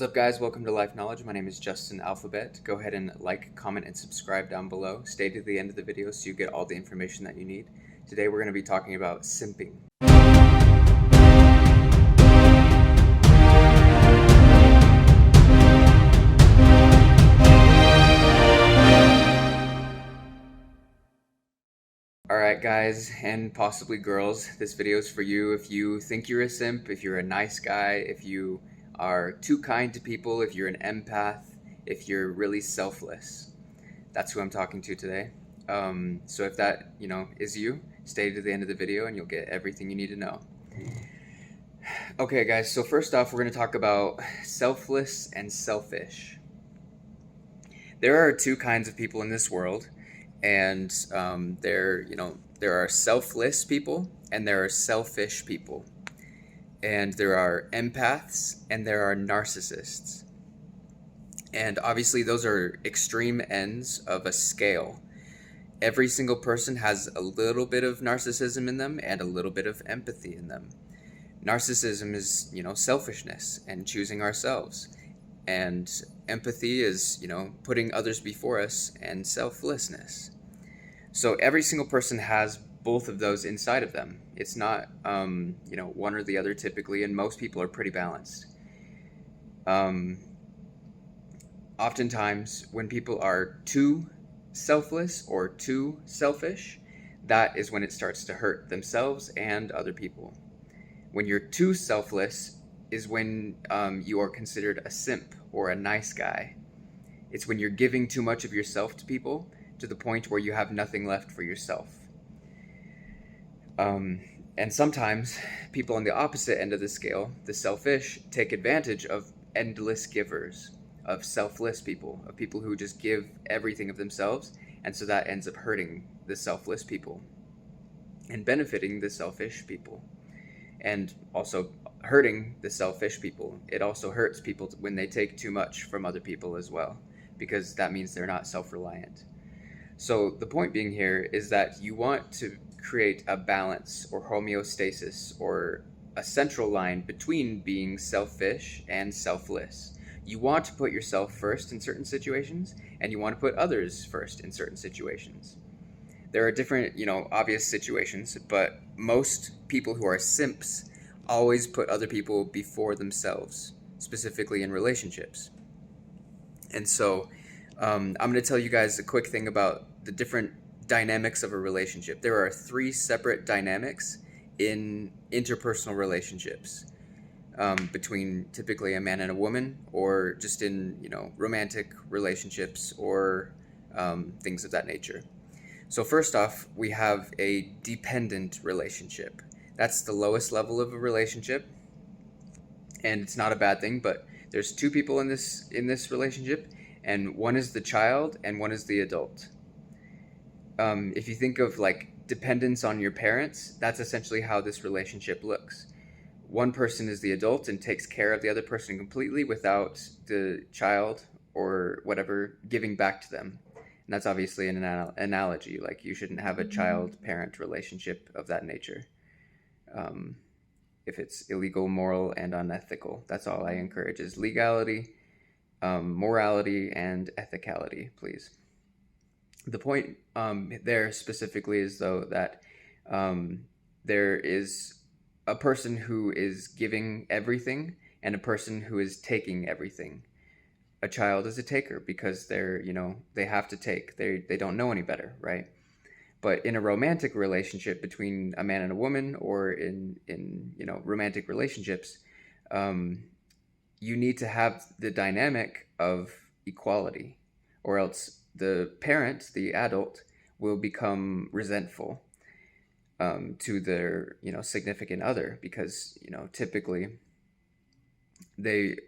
What's up, guys? Welcome to Life Knowledge. My name is Justin Alphabet. Go ahead and like, comment, and subscribe down below. Stay to the end of the video so you get all the information that you need. Today we're going to be talking about simping. Alright guys, and possibly girls, this video is for you if you think you're a simp, if you're a nice guy, if you are too kind to people, if you're an empath, if you're really selfless. That's who I'm talking to today. So if that, is you, stay to the end of the video and you'll get everything you need to know. Okay guys, so first off, we're going to talk about selfless and selfish. There are two kinds of people in this world. And there are selfless people and there are selfish people, and there are empaths and there are narcissists. And obviously those are extreme ends of a scale. Every single person has a little bit of narcissism in them and a little bit of empathy in them. Narcissism is, selfishness and choosing ourselves. And empathy is, putting others before us, and selflessness. So every single person has both of those inside of them. It's not, one or the other typically, and most people are pretty balanced. Oftentimes, when people are too selfless or too selfish, that is when it starts to hurt themselves and other people. When you're too selfless is when you are considered a simp or a nice guy. It's when you're giving too much of yourself to people to the point where you have nothing left for yourself. And sometimes people on the opposite end of the scale, the selfish, take advantage of endless givers, of selfless people, of people who just give everything of themselves, and so that ends up hurting the selfless people and benefiting the selfish people. And also hurting the selfish people. It also hurts people when they take too much from other people as well, because that means they're not self-reliant. So the point being here is that you want to create a balance or homeostasis or a central line between being selfish and selfless. You want to put yourself first in certain situations, and you want to put others first in certain situations. There are different, obvious situations, but most people who are simps always put other people before themselves, specifically in relationships. And so I'm going to tell you guys a quick thing about the different dynamics of a relationship. There are 3 separate dynamics in interpersonal relationships between typically a man and a woman, or just in, romantic relationships or things of that nature. So first off, we have a dependent relationship. That's the lowest level of a relationship, and it's not a bad thing, but there's 2 people in this relationship, and one is the child and one is the adult. If you think of like dependence on your parents, that's essentially how this relationship looks. One person is the adult and takes care of the other person completely without the child or whatever giving back to them. And that's obviously an analogy. Like, you shouldn't have a child-parent relationship of that nature. If it's illegal, moral, and unethical. That's all I encourage, is legality, morality, and ethicality, please. The point there specifically is, though, that there is a person who is giving everything and a person who is taking everything. A child is a taker because they're, they have to take. They don't know any better, right? But in a romantic relationship between a man and a woman, or in romantic relationships, you need to have the dynamic of equality, or else the parent, the adult, will become resentful to their significant other, because typically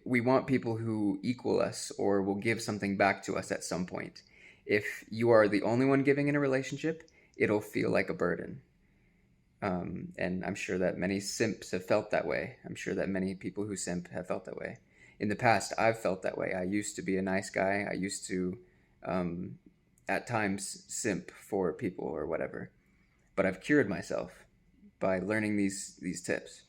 we want people who equal us or will give something back to us at some point. If you are the only one giving in a relationship, it'll feel like a burden. And I'm sure that many simps have felt that way. I'm sure that many people who simp have felt that way. In the past, I've felt that way. I used to be a nice guy. I used to, at times, simp for people or whatever. But I've cured myself by learning these tips.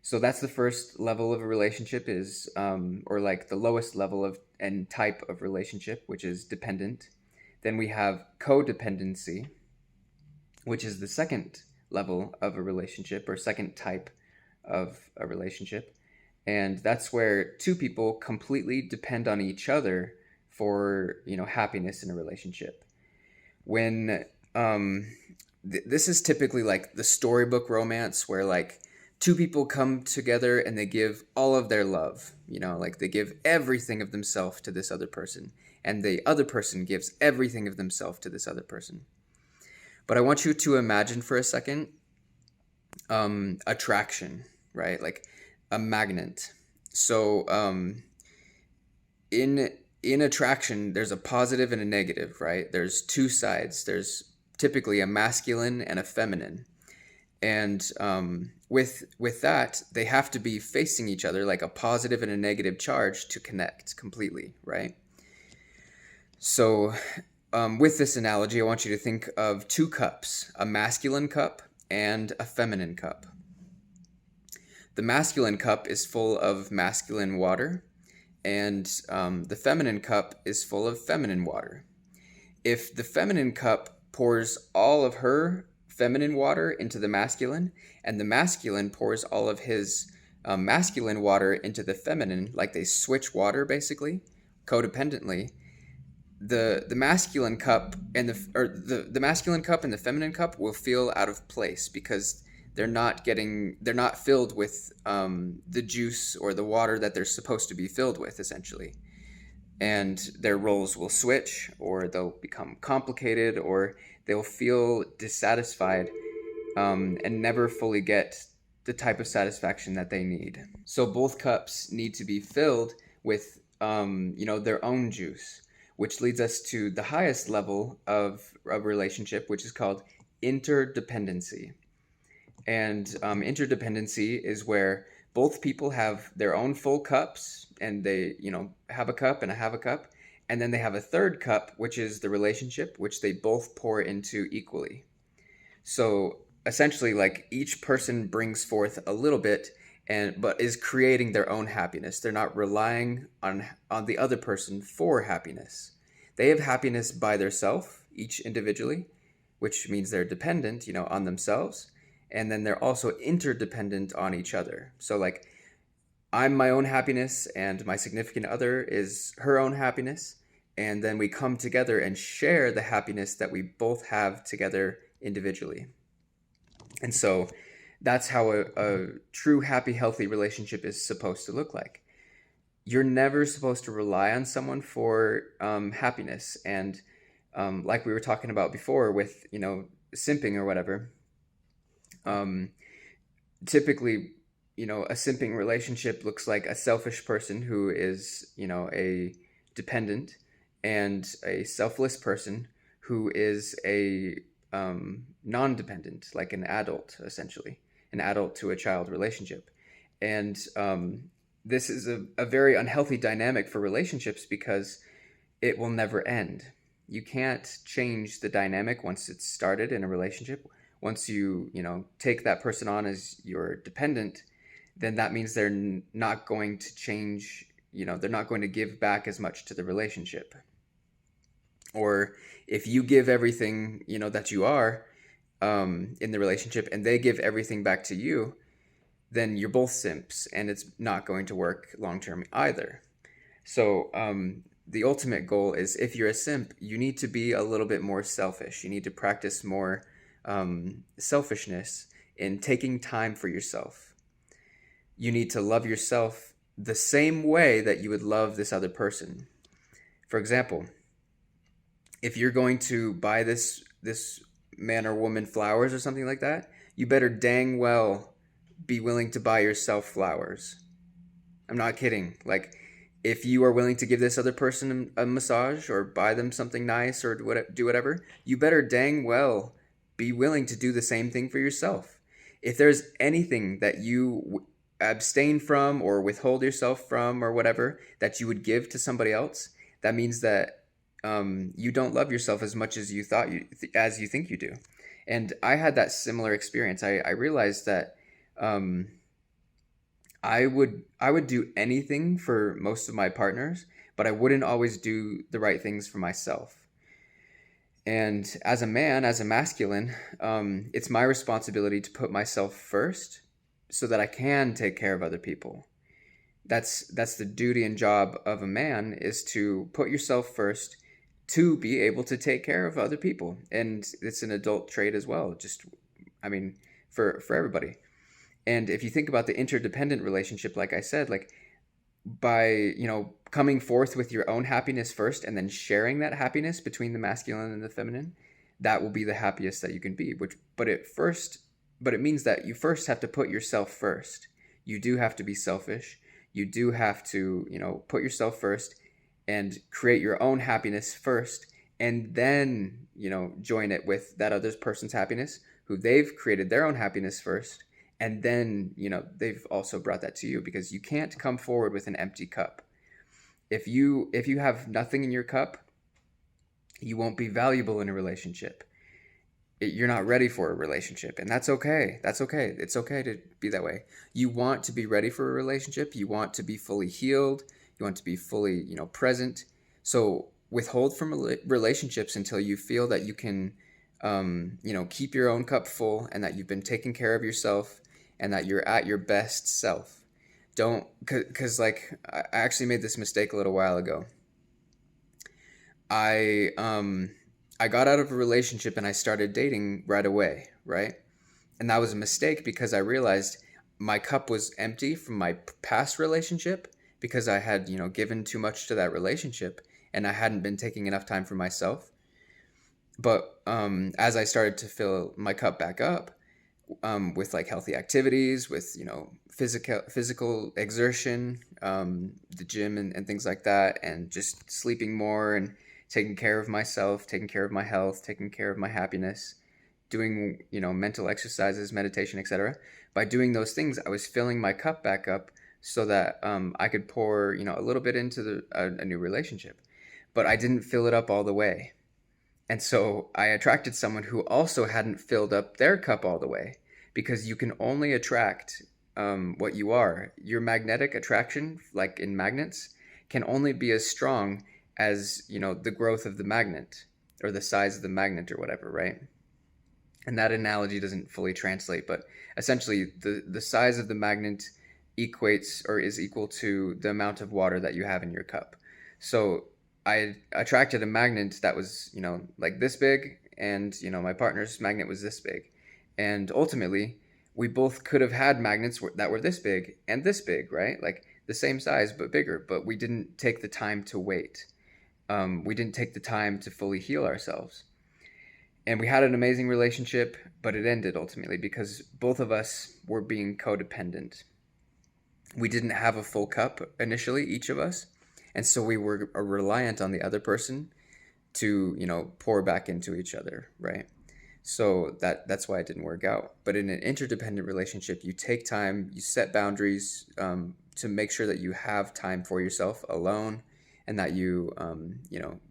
So that's the first level of a relationship is, or like the lowest level of and type of relationship, which is dependent. Then we have codependency, which is the second level of a relationship or second type of a relationship. And that's where two people completely depend on each other for, happiness in a relationship. When this is typically like the storybook romance where like two people come together and they give all of their love, like they give everything of themselves to this other person, and the other person gives everything of themselves to this other person. But I want you to imagine for a second attraction, right? Like a magnet. So in attraction, there's a positive and a negative, right? There's two sides. There's typically a masculine and a feminine, and with that, they have to be facing each other, like a positive and a negative charge, to connect completely, right? So with this analogy, I want you to think of two cups, a masculine cup and a feminine cup. The masculine cup is full of masculine water, and the feminine cup is full of feminine water. If the feminine cup pours all of her feminine water into the masculine, and the masculine pours all of his masculine water into the feminine, like they switch water basically, codependently, the masculine cup and the masculine cup and the feminine cup will feel out of place because they're not filled with the juice or the water that they're supposed to be filled with, essentially. And their roles will switch, or they'll become complicated, or they'll feel dissatisfied and never fully get the type of satisfaction that they need. So both cups need to be filled with their own juice, which leads us to the highest level of a relationship, which is called interdependency. And interdependency is where both people have their own full cups, and they, have a cup and have a cup. And then they have a third cup, which is the relationship, which they both pour into equally. So essentially, like, each person brings forth a little bit, but is creating their own happiness. They're not relying on the other person for happiness. They have happiness by themselves, each individually, which means they're dependent, on themselves. And then they're also interdependent on each other. So like, I'm my own happiness and my significant other is her own happiness. And then we come together and share the happiness that we both have together individually. And so that's how a true, happy, healthy relationship is supposed to look like. You're never supposed to rely on someone for happiness. And like we were talking about before with, simping or whatever, typically, a simping relationship looks like a selfish person who is, a dependent, and a selfless person who is a non-dependent, like an adult, essentially, an adult to a child relationship. And this is a very unhealthy dynamic for relationships because it will never end. You can't change the dynamic once it's started in a relationship. Once you, take that person on as your dependent, then that means they're not going to change, they're not going to give back as much to the relationship. Or if you give everything, that you are in the relationship, and they give everything back to you, then you're both simps, and it's not going to work long-term either. So the ultimate goal is, if you're a simp, you need to be a little bit more selfish. You need to practice more selfishness in taking time for yourself. You need to love yourself the same way that you would love this other person. For example, if you're going to buy this man or woman flowers or something like that, you better dang well be willing to buy yourself flowers. I'm not kidding. Like, if you are willing to give this other person a massage or buy them something nice or do whatever, you better dang well be willing to do the same thing for yourself. If there's anything that you abstain from or withhold yourself from or whatever that you would give to somebody else, that means that you don't love yourself as much as you think you do. And I had that similar experience. I realized that I would do anything for most of my partners, but I wouldn't always do the right things for myself. And as a man, as a masculine, it's my responsibility to put myself first so that I can take care of other people. That's the duty and job of a man, is to put yourself first to be able to take care of other people. And it's an adult trait as well. Just, I mean, for everybody. And if you think about the interdependent relationship, like I said, like by, coming forth with your own happiness first and then sharing that happiness between the masculine and the feminine, that will be the happiest that you can be. But it means that you first have to put yourself first. You do have to be selfish. You do have to, put yourself first and create your own happiness first, and then, join it with that other person's happiness, who they've created their own happiness first, and then, they've also brought that to you, because you can't come forward with an empty cup. If you have nothing in your cup, you won't be valuable in a relationship. You're not ready for a relationship, and that's okay. That's okay. It's okay to be that way. You want to be ready for a relationship. You want to be fully healed. You want to be fully, present. So withhold from relationships until you feel that you can, keep your own cup full, and that you've been taking care of yourself, and that you're at your best self. Don't, because like I actually made this mistake a little while ago. I got out of a relationship and I started dating right away, right? And that was a mistake, because I realized my cup was empty from my past relationship, because I had, given too much to that relationship, and I hadn't been taking enough time for myself. But as I started to fill my cup back up, with like healthy activities, with, physical exertion, the gym and things like that, and just sleeping more, and taking care of myself, taking care of my health, taking care of my happiness, doing, mental exercises, meditation, etc. By doing those things, I was filling my cup back up, so that I could pour, a little bit into a new relationship. But I didn't fill it up all the way. And so I attracted someone who also hadn't filled up their cup all the way, because you can only attract what you are. Your magnetic attraction, like in magnets, can only be as strong as, the growth of the magnet, or the size of the magnet, or whatever, right? And that analogy doesn't fully translate, but essentially the size of the magnet equates, or is equal to, the amount of water that you have in your cup. So I attracted a magnet that was, like this big, and, my partner's magnet was this big. And ultimately, we both could have had magnets that were this big and this big, right? Like the same size, but bigger, but we didn't take the time to wait. We didn't take the time to fully heal ourselves. And we had an amazing relationship, but it ended ultimately because both of us were being codependent. We didn't have a full cup initially, each of us. And so we were reliant on the other person to, pour back into each other, right? So that's why it didn't work out. But in an interdependent relationship, you take time, you set boundaries to make sure that you have time for yourself alone, and that you,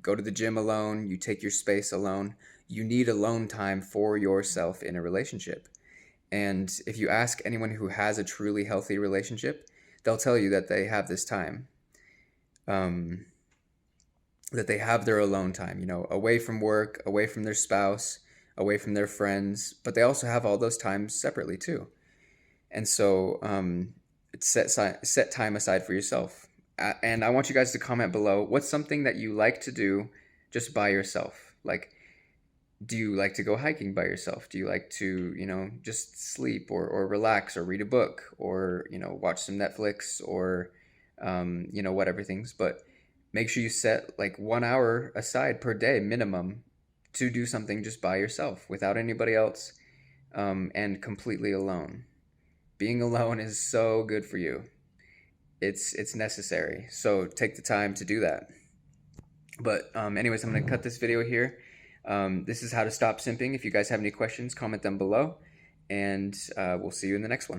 go to the gym alone, you take your space alone. You need alone time for yourself in a relationship. And if you ask anyone who has a truly healthy relationship, they'll tell you that they have this time. That they have their alone time, away from work, away from their spouse, away from their friends, but they also have all those times separately too. And so set time aside for yourself. And I want you guys to comment below, what's something that you like to do just by yourself? Like, do you like to go hiking by yourself? Do you like to, just sleep or relax or read a book or, watch some Netflix or, whatever things? But make sure you set like 1 hour aside per day minimum to do something just by yourself without anybody else, and completely alone. Being alone is so good for you. It's necessary. So take the time to do that. But anyways, I'm going to cut this video here. This is how to stop simping. If you guys have any questions, comment them below, and we'll see you in the next one.